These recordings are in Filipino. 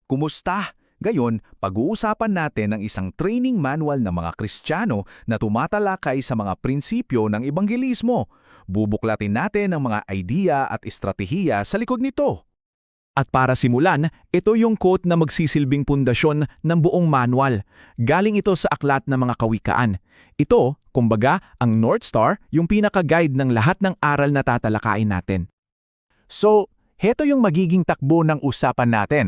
Kumusta? Gayon, pag-uusapan natin ang isang training manual ng mga Kristiyano na tumatalakay sa mga prinsipyo ng ebanghelismo. Bubuklatin natin ang mga idea at estratehiya sa likod nito. At para simulan, ito yung quote na magsisilbing pundasyon ng buong manual. Galing ito sa aklat ng mga kawikaan. Ito, kumbaga, ang North Star, yung pinaka-guide ng lahat ng aral na tatalakayin natin. So, heto yung magiging takbo ng usapan natin.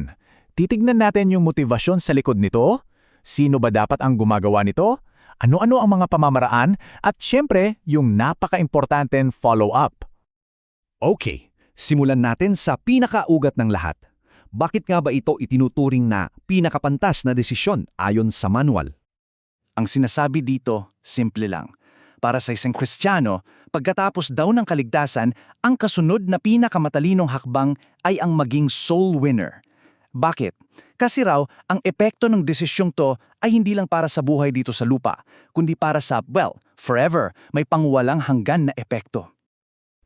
Titignan natin yung motibasyon sa likod nito, sino ba dapat ang gumagawa nito, ano-ano ang mga pamamaraan, at syempre, yung napaka-importanteng follow-up. Okay, simulan natin sa pinakaugat ng lahat. Bakit nga ba ito itinuturing na pinakapantas na desisyon ayon sa manual? Ang sinasabi dito, simple lang. Para sa isang Kristiyano, pagkatapos daw ng kaligtasan, ang kasunod na pinakamatalinong hakbang ay ang maging soul winner. Bakit? Kasi raw, ang epekto ng desisyong to ay hindi lang para sa buhay dito sa lupa, kundi para sa, forever, may pangwalang hanggan na epekto.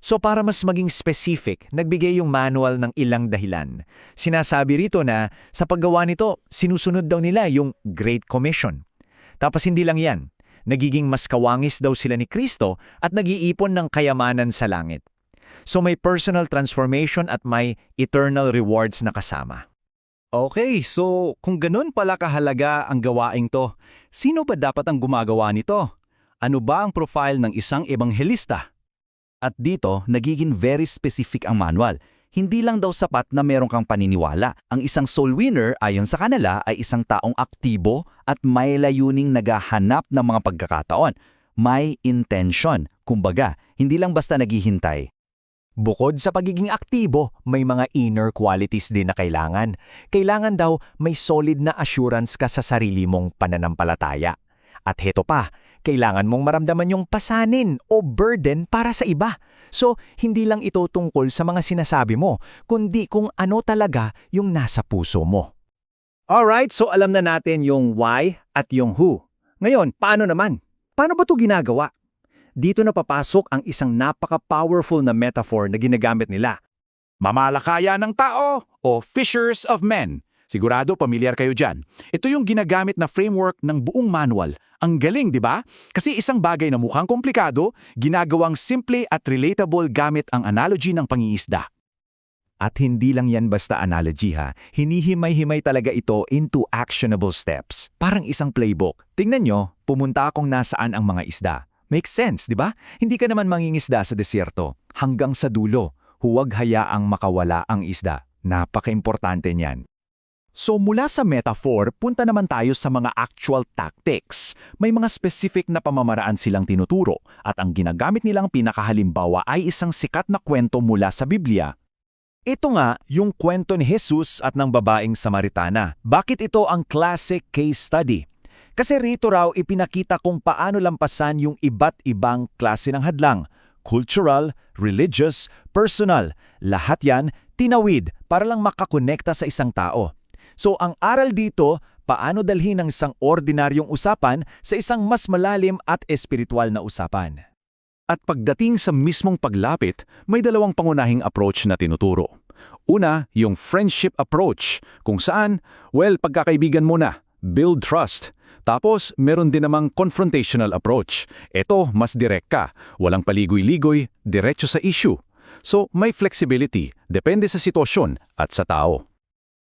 So para mas maging specific, nagbigay yung manual ng ilang dahilan. Sinasabi rito na sa paggawa nito, sinusunod daw nila yung Great Commission. Tapos hindi lang yan, nagiging mas kawangis daw sila ni Kristo at nag-iipon ng kayamanan sa langit. So may personal transformation at may eternal rewards na kasama. Okay, so kung ganun pala kahalaga ang gawaing to, sino ba dapat ang gumagawa nito? Ano ba ang profile ng isang ebanghelista? At dito, nagiging very specific ang manual. Hindi lang daw sapat na meron kang paniniwala. Ang isang soul winner ayon sa kanila ay isang taong aktibo at may layuning naghahanap ng mga pagkakataon. May intention. Kumbaga, hindi lang basta naghihintay. Bukod sa pagiging aktibo, may mga inner qualities din na kailangan. Kailangan daw may solid na assurance ka sa sarili mong pananampalataya. At heto pa, kailangan mong maramdaman yung pasanin o burden para sa iba. So, hindi lang ito tungkol sa mga sinasabi mo, kundi kung ano talaga yung nasa puso mo. Alright, so alam na natin yung why at yung who. Ngayon, paano naman? Paano ba ito ginagawa? Dito na papasok ang isang napaka-powerful na metaphor na ginagamit nila. Mamalakaya ng tao o fishers of men. Sigurado pamilyar kayo dyan. Ito yung ginagamit na framework ng buong manual. Ang galing, di ba? Kasi isang bagay na mukhang komplikado, ginagawang simple at relatable gamit ang analogy ng pangingisda. At hindi lang yan basta analogy ha, hinihimay-himay talaga ito into actionable steps. Parang isang playbook. Tingnan nyo, pumunta akong nasaan ang mga isda. Makes sense, di ba? Hindi ka naman mangingisda sa desierto. Hanggang sa dulo, huwag hayaang makawala ang isda. Napaka-importante niyan. So mula sa metaphor, punta naman tayo sa mga actual tactics. May mga specific na pamamaraan silang tinuturo at ang ginagamit nilang pinakahalimbawa ay isang sikat na kwento mula sa Biblia. Ito nga yung kwento ni Jesus at ng babaeng Samaritana. Bakit ito ang classic case study? Kasi rito raw ipinakita kung paano lampasan yung iba't ibang klase ng hadlang. Cultural, religious, personal. Lahat yan tinawid para lang makakonekta sa isang tao. So ang aral dito, paano dalhin ang isang ordinaryong usapan sa isang mas malalim at espiritual na usapan. At pagdating sa mismong paglapit, may dalawang pangunahing approach na tinuturo. Una, yung friendship approach, kung saan, pagkakaibigan muna, build trust. Tapos, meron din namang confrontational approach. Ito, mas direct ka, walang paligoy-ligoy, diretso sa issue. So, may flexibility, depende sa sitwasyon at sa tao.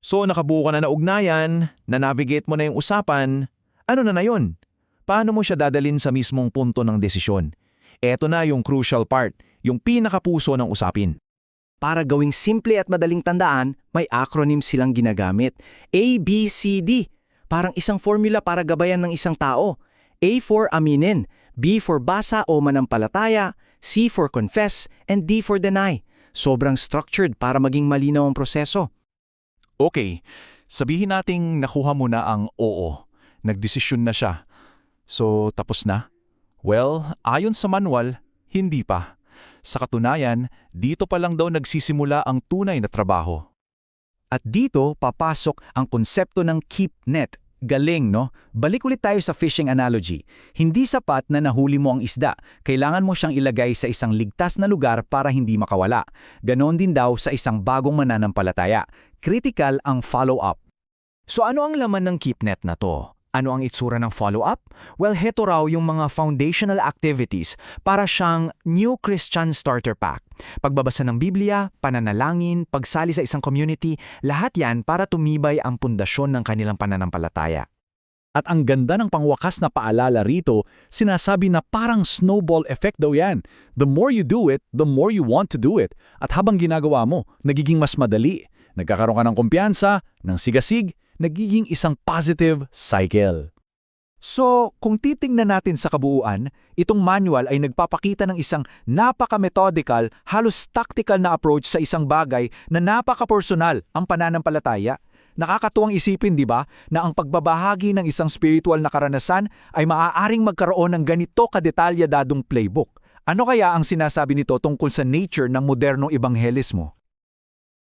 So, nakabuo ka na ugnayan, na-navigate mo na yung usapan, ano na yun? Paano mo siya dadalin sa mismong punto ng desisyon? Eto na yung crucial part, yung pinakapuso ng usapin. Para gawing simple at madaling tandaan, may acronym silang ginagamit. A, B, C, D. Parang isang formula para gabayan ng isang tao. A for aminin, B for basa o manampalataya, C for confess, and D for deny. Sobrang structured para maging malinaw ang proseso. Okay, sabihin nating nakuha mo na ang oo. Nagdesisyon na siya. So, tapos na? Ayon sa manual, hindi pa. Sa katunayan, dito pa lang daw nagsisimula ang tunay na trabaho. At dito papasok ang konsepto ng keep net. Galing, no? Balik ulit tayo sa fishing analogy. Hindi sapat na nahuli mo ang isda. Kailangan mo siyang ilagay sa isang ligtas na lugar para hindi makawala. Ganon din daw sa isang bagong mananampalataya. Critical ang follow-up. So ano ang laman ng KeepNet na to? Ano ang itsura ng follow-up? Well, heto raw yung mga foundational activities para siyang New Christian Starter Pack. Pagbabasa ng Biblia, pananalangin, pagsali sa isang community, lahat yan para tumibay ang pundasyon ng kanilang pananampalataya. At ang ganda ng pangwakas na paalala rito, sinasabi na parang snowball effect daw yan. The more you do it, the more you want to do it. At habang ginagawa mo, nagiging mas madali. Nagkakaroon ka ng kumpiyansa, ng sigasig, nagiging isang positive cycle. So, kung titingnan natin sa kabuuan, itong manual ay nagpapakita ng isang napaka-methodical, halos tactical na approach sa isang bagay na napaka-personal, ang pananampalataya. Nakakatuwang isipin, di ba, na ang pagbabahagi ng isang spiritual na karanasan ay maaaring magkaroon ng ganito kadetalyadadong playbook. Ano kaya ang sinasabi nito tungkol sa nature ng modernong ebanghelismo?